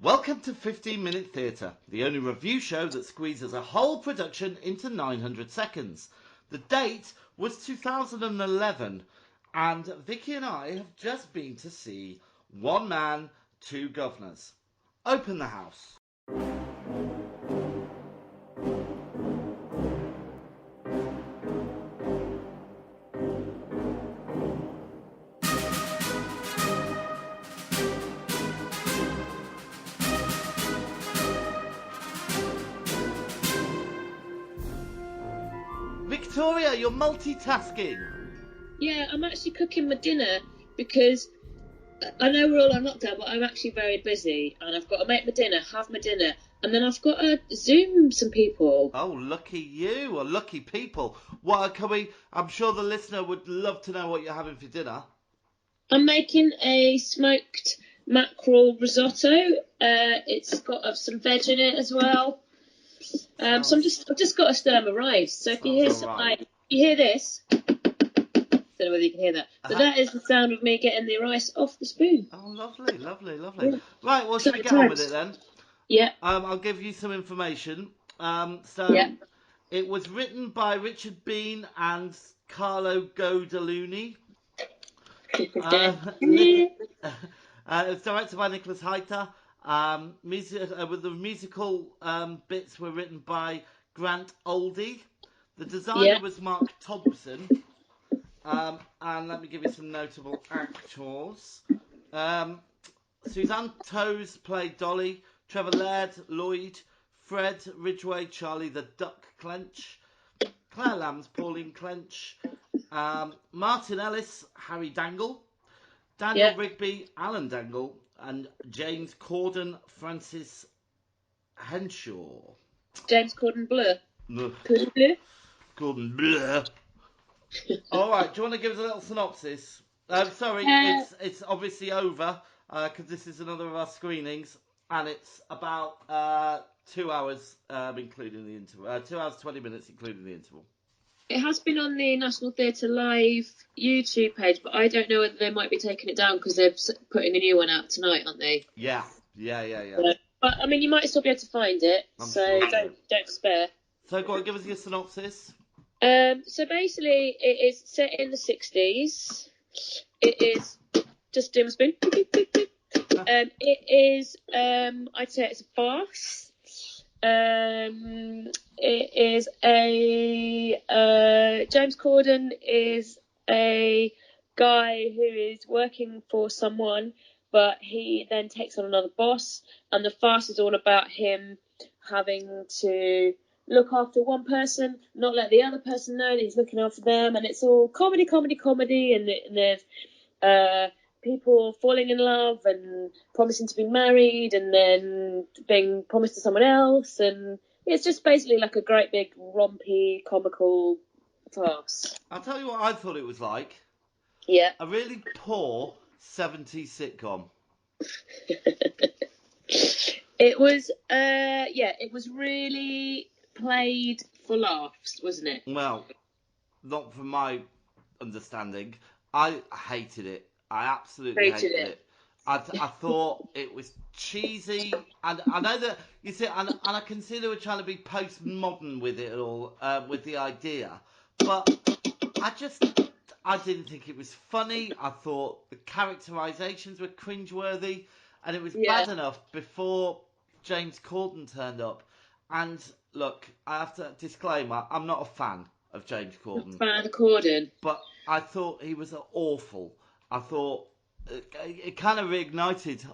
Welcome to 15 Minute Theatre, the only review show that squeezes a whole production into 900 seconds. The date was 2011, and Vicky and I have just been to see One Man, Two Guvnors. Open the house. Victoria, you're multitasking. Yeah, I'm actually cooking my dinner because I know we're all on lockdown, but I'm actually very busy and I've got to make my dinner, have my dinner, and then I've got to Zoom some people. Oh, lucky you, or lucky people. What can we? I'm sure the listener would love to know what you're having for dinner. I'm making a smoked mackerel risotto. It's got some veg in it as well. So I've just got to stir my rice. So if you hear you hear this. Don't know whether you can hear that. But that is the sound of me getting the rice off the spoon. Oh, lovely. Yeah. Right, well, should we get on with it then? Yeah. I'll give you some information. It was written by Richard Bean and Carlo Godaluni. It was directed by Nicholas Hayter. The musical bits were written by Grant Oldie. The designer was Mark Thompson. And let me give you some notable actors. Suzanne Toes played Dolly. Trevor Laird, Lloyd. Fred Ridgway, Charlie the Duck Clench. Claire Lambs, Pauline Clench. Martin Ellis, Harry Dangle. Daniel Rigby, Alan Dangle. And James Corden, Francis Henshaw. James Corden Bleu. Corden Bleu. All right, do you want to give us a little synopsis? It's obviously over because this is another of our screenings, and it's about 2 hours, including the interval. 2 hours 20 minutes, including the interval. It has been on the National Theatre Live YouTube page, but I don't know whether they might be taking it down because they're putting a new one out tonight, aren't they? Yeah. But I mean, you might still be able to find it, sure. Don't despair. So go on, give us your synopsis. So basically, it is set in the 60s. It is just doing a spoon. It is, I'd say it's a farce. It is James Corden is a guy who is working for someone, but he then takes on another boss, and the farce is all about him having to look after one person, not let the other person know that he's looking after them, and it's all comedy, and there's people falling in love and promising to be married and then being promised to someone else, and it's just basically like a great big rompy comical farce. I'll tell you what I thought it was like. Yeah. A really poor 70s sitcom. It was really played for laughs, wasn't it? Well, not from my understanding. I hated it. I absolutely hated it. I thought it was cheesy, and I know that you see, and I can see they were trying to be postmodern with it all, with the idea, but I didn't think it was funny. I thought the characterizations were cringeworthy, and it was bad enough before James Corden turned up. And look, I have to disclaimer, I'm not a fan of James Corden. Fan of Corden. But I thought he was awful. I thought it kind of reignited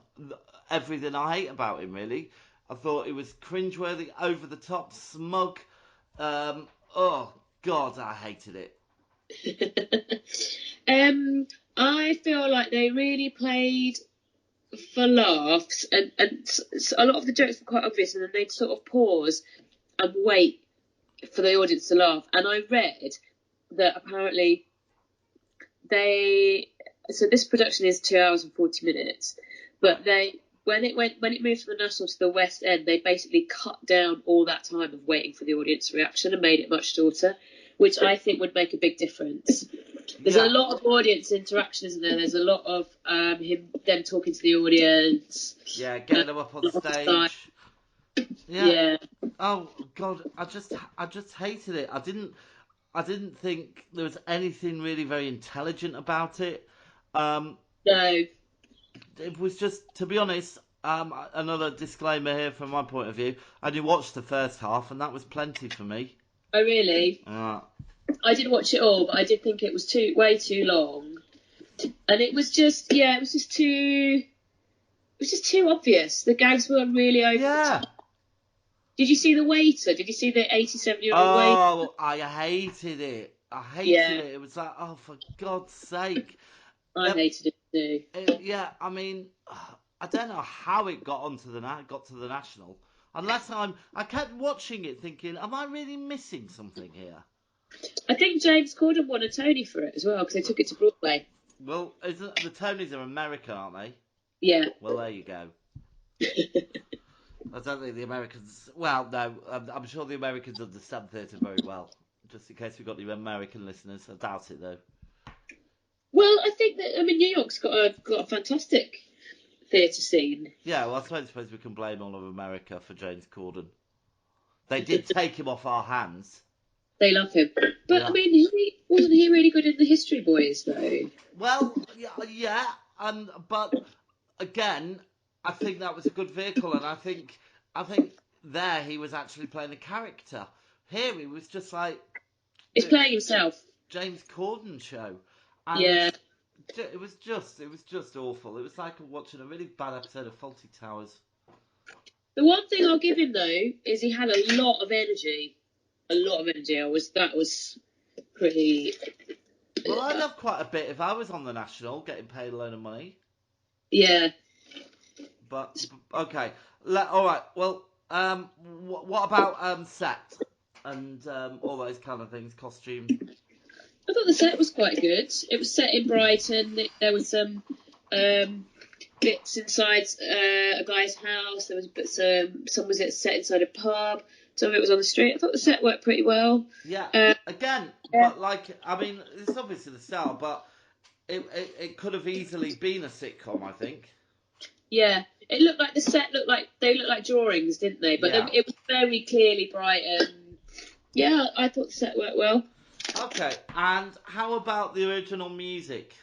everything I hate about him, really. I thought it was cringeworthy, over the top, smug. Oh, God, I hated it. I feel like they really played for laughs, and a lot of the jokes were quite obvious, and then they'd sort of pause and wait for the audience to laugh. And I read that apparently so this production is 2 hours and 40 minutes, but when it moved from the National to the West End, they basically cut down all that time of waiting for the audience reaction and made it much shorter, which I think would make a big difference. There's a lot of audience interaction, isn't there? There's a lot of them talking to the audience. Yeah, getting them up on stage. Yeah. Oh God, I just hated it. I didn't think there was anything really very intelligent about it. No. It was just, to be honest, another disclaimer here from my point of view. I did watch the first half, and that was plenty for me. Oh really? I did watch it all, but I did think it was way too long, and it was just too obvious. The gags were really over the top. Did you see the waiter? Did you see the 87-year-old waiter? Oh, I hated it. I hated it. It was like, oh, for God's sake. I hated it too. I mean, I don't know how it got to the National. I kept watching it thinking, am I really missing something here? I think James Corden won a Tony for it as well, because they took it to Broadway. Well, the Tonys are American, aren't they? Yeah. Well, there you go. I don't think the Americans... Well, no, I'm sure the Americans understand theatre very well. Just in case we've got any American listeners. I doubt it, though. Well, I think that, New York's got a fantastic theatre scene. Yeah, well, I suppose we can blame all of America for James Corden. They did take him off our hands. They love him. But, wasn't he really good in the History Boys, though? Well, yeah, but, again... I think that was a good vehicle, and I think there he was actually playing a character. Here he was just like... He's playing himself. James Corden show. And yeah. It was just awful. It was like watching a really bad episode of Fawlty Towers. The one thing I'll give him, though, is he had a lot of energy. That was pretty... Well, I'd have quite a bit if I was on the National, getting paid a load of money. Yeah. But okay, all right. Well, what about set and all those kind of things, costume? I thought the set was quite good. It was set in Brighton. There was some bits inside a guy's house. There was some was it set inside a pub. Some of it was on the street. I thought the set worked pretty well. Yeah. But it's obviously the style, but it could have easily been a sitcom, I think. Yeah, it looked like they looked like drawings, didn't they? But it was very clearly Brighton. Yeah, I thought the set worked well. Okay, and how about the original music?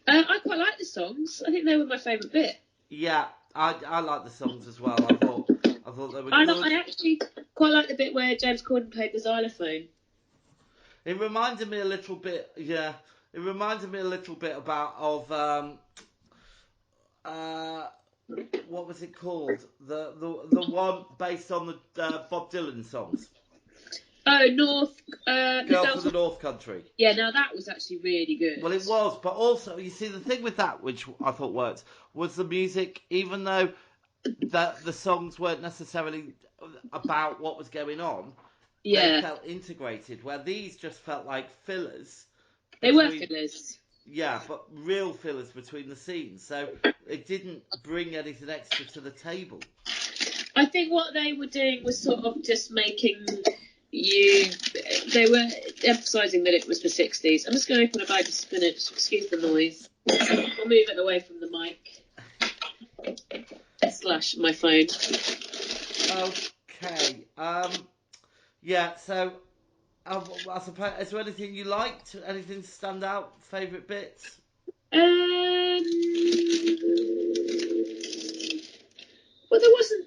I quite like the songs. I think they were my favourite bit. Yeah, I like the songs as well. I thought they were good. I actually quite like the bit where James Corden played the xylophone. It reminded me a little bit. Yeah, it reminded me a little bit of what was it called? The one based on the Bob Dylan songs. Oh, Girl from the North Country. Yeah, now that was actually really good. Well, it was, but also, you see, the thing with that, which I thought worked, was the music, even though the songs weren't necessarily about what was going on, they felt integrated, where these just felt like fillers. They were fillers. Yeah, but real fillers between the scenes, so it didn't bring anything extra to the table. I think what they were doing was sort of just making... They were emphasising that it was the 60s. I'm just going to open a bag of spinach. Excuse the noise. I'll move it away from the mic. / my phone. Okay. Yeah, so... I suppose, is there anything you liked? Anything stand out? Favourite bits? Well, there wasn't...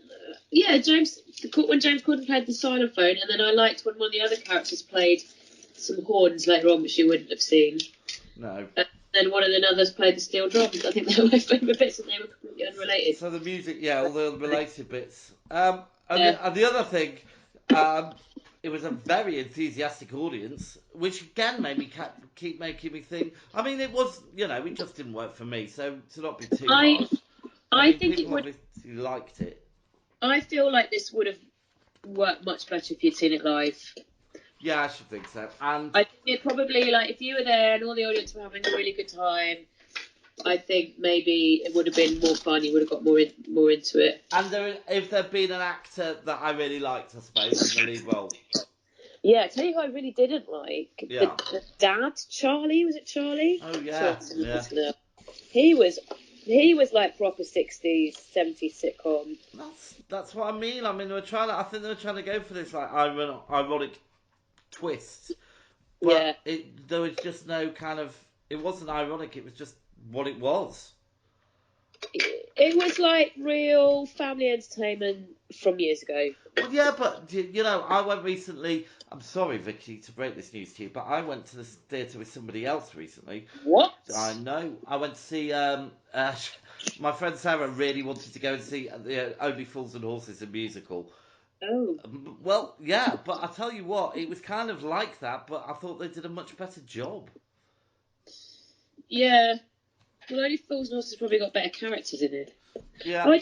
when James Corden played the xylophone, and then I liked when one of the other characters played some horns later on, which you wouldn't have seen. No. And then one of the others played the steel drums. I think they were my favourite bits, and they were completely unrelated. So the music, all the related bits. And the other thing, it was a very enthusiastic audience, which again made me keep making me think. I mean, it was, it just didn't work for me, so to not be too harsh. I think people obviously liked it. I feel like this would have worked much better if you'd seen it live. Yeah, I should think so. And I think it probably, if you were there and all the audience were having a really good time, I think maybe it would have been more fun. You would have got more into it. And if there'd been an actor that I really liked, I suppose, in the lead role. Yeah, I tell you who I really didn't like. Yeah. The dad, Charlie, was it Charlie? Oh yeah, yeah. He was like proper 60s, 70s sitcom. That's what I mean. I mean, I think they were trying to go for this like ironic twist, Yeah. but there was just no kind of. It wasn't ironic. It was just what it was. It was like real family entertainment from years ago. Well, yeah, but you know, I went recently. I'm sorry, Vicky, to break this news to you, but I went to the theatre with somebody else recently. What? I know. I went to see. My friend Sarah really wanted to go and see Only Fools and Horses, a musical. Oh. Well, yeah, but I tell you what, it was kind of like that, but I thought they did a much better job. Yeah. Well, Only Fools and Horses probably got better characters in it. Yeah. Oh,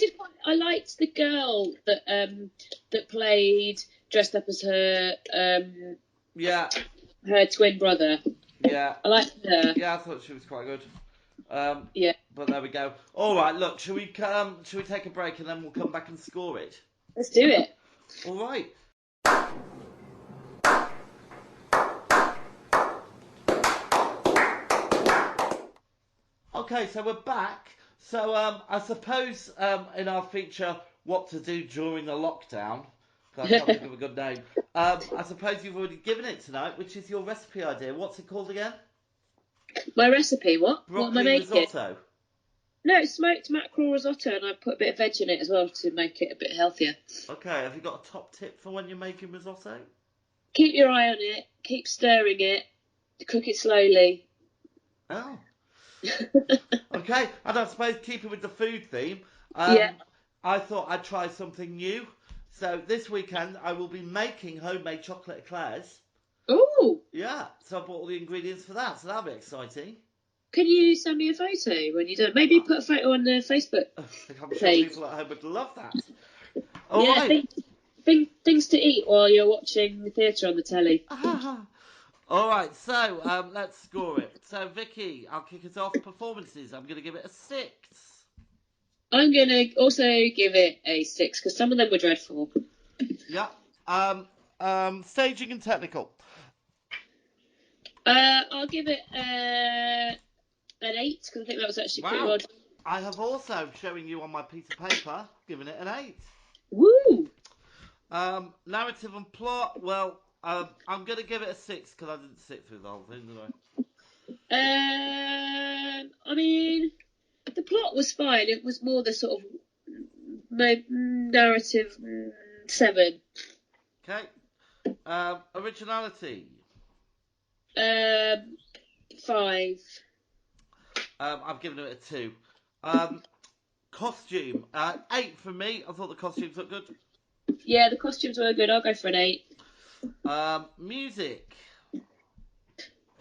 I liked the girl that played dressed up as her Yeah. her twin brother. Yeah. I liked her. Yeah, I thought she was quite good. Yeah. But there we go. All right, look, shall we take a break and then we'll come back and score it? Let's do it. All right. Okay, so we're back. So I suppose in our feature, what to do during the lockdown, because I can't think of a good name. I suppose you've already given it tonight, which is your recipe idea. What's it called again? My recipe, what? Broccoli What am I making? risotto. No, it's smoked mackerel risotto, and I put a bit of veg in it as well to make it a bit healthier. Okay, have you got a top tip for when you're making risotto? Keep your eye on it. Keep stirring it. Cook it slowly. Oh. Okay, and I suppose keeping with the food theme, Yeah. I thought I'd try something new. So this weekend I will be making homemade chocolate eclairs. Ooh. Yeah, so I bought all the ingredients for that, so that'll be exciting. Can you send me a photo when you do it? Maybe put a photo on the Facebook I'm sure page. people at home would love that. All right. Things to eat while you're watching the theatre on the telly. All right, so let's score it. So Vicky, I'll kick us off. Performances, I'm going to give it a 6. I'm going to also give it a 6 because some of them were dreadful. Yeah. Staging and technical. I'll give it an 8 because I think that was actually pretty well done. I have also, showing you on my piece of paper, given it an 8. Woo! Narrative and plot, well, I'm going to give it a 6 because I didn't sit through the whole thing, did I mean, the plot was fine. It was more the sort of narrative 7. Okay. Originality. 5. I've given it a 2. Costume. 8 for me. I thought the costumes looked good. Yeah, the costumes were good. I'll go for an 8. Music.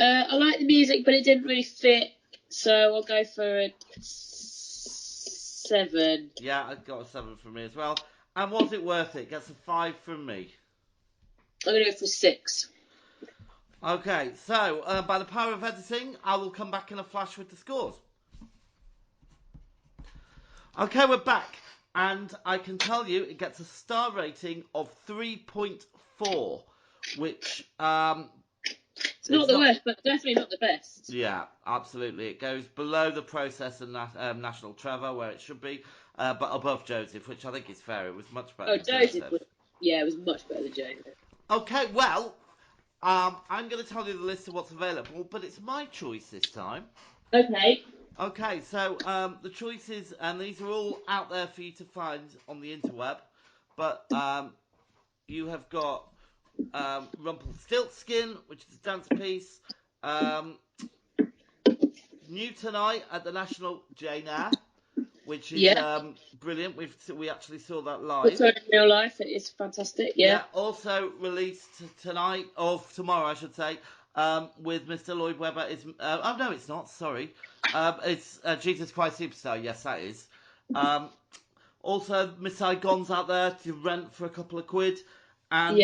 I like the music, but it didn't really fit, so I'll go for a 7. Yeah, I got a 7 from me as well. And was it worth it? Gets a 5 from me. I'm going to go for 6. Okay, so by the power of editing, I will come back in a flash with the scores. Okay, we're back. And I can tell you it gets a star rating of 3.4, which... it's not the worst, but definitely not the best. Yeah, absolutely. It goes below the Process and National Treasure, where it should be, but above Joseph, which I think is fair. It was much better than Joseph. Process. It was much better than Joseph. Okay, well, I'm going to tell you the list of what's available, but it's my choice this time. Okay. Okay, so the choices, and these are all out there for you to find on the interweb, but you have got Rumpelstiltskin, which is a dance piece, New Tonight at the National Jane Eyre, which is brilliant. We actually saw that live. Also in real life, it is fantastic. Yeah. Also released tonight, or tomorrow, I should say, with Mr. Lloyd Webber. Oh no, it's not. Sorry, it's Jesus Christ Superstar. Yes, that is. Also, Miss Saigon's out there to rent for a couple of quid, and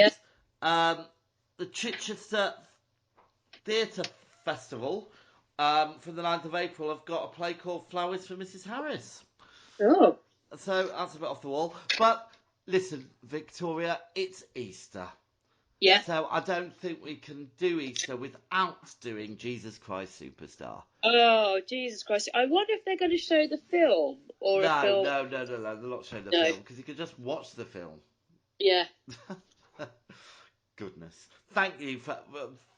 the Chichester Theatre Festival from the 9th of April have got a play called Flowers for Mrs. Harris. Oh. So that's a bit off the wall. But listen, Victoria, it's Easter. Yeah. So I don't think we can do Easter without doing Jesus Christ Superstar. Oh, Jesus Christ. I wonder if they're going to show the film or a film. No. They're not showing the No. film because you can just watch the film. Yeah. Goodness. Thank you for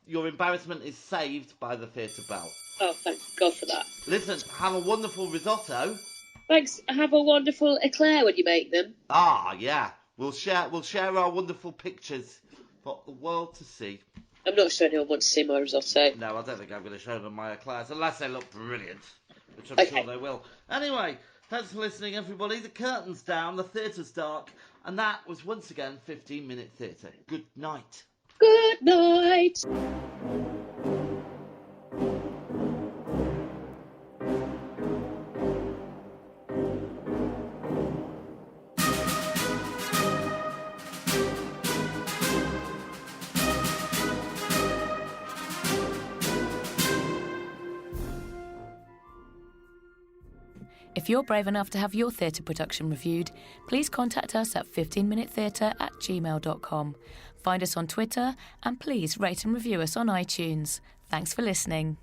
your embarrassment is saved by the theatre belt. Oh, thank God for that. Listen, have a wonderful risotto. Thanks. Have a wonderful eclair when you make them. Ah, yeah. We'll share our wonderful pictures for the world to see. I'm not sure anyone wants to see my risotto. No, I don't think I'm going to show them my eclairs unless they look brilliant, which I'm sure they will. Anyway, thanks for listening, everybody. The curtain's down, the theatre's dark, and that was once again 15-minute theatre. Good night. Good night. If you're brave enough to have your theatre production reviewed, please contact us at 15minutetheatre@gmail.com. Find us on Twitter and please rate and review us on iTunes. Thanks for listening.